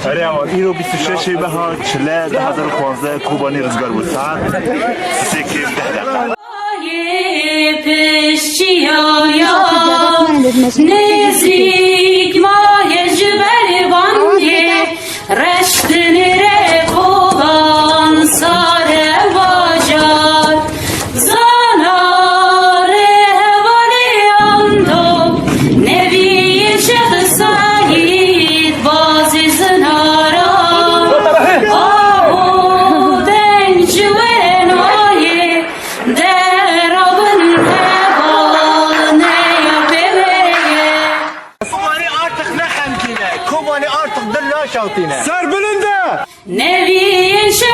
آره اما اینو 26 بهار 40 2015 کوبانی روزگار بود ساعت 3 که 10 نزدیک ماه جبربانگی رشتن رکوبان ساره باجار زانار هوانی اندو نبی چه سعید بازی زناران آهو دنگ جوانایی درابن هبال نیا ببرگه Kubani artık ne hemkine, Kubani artık dilla şavtine. سر بلنده نبی چه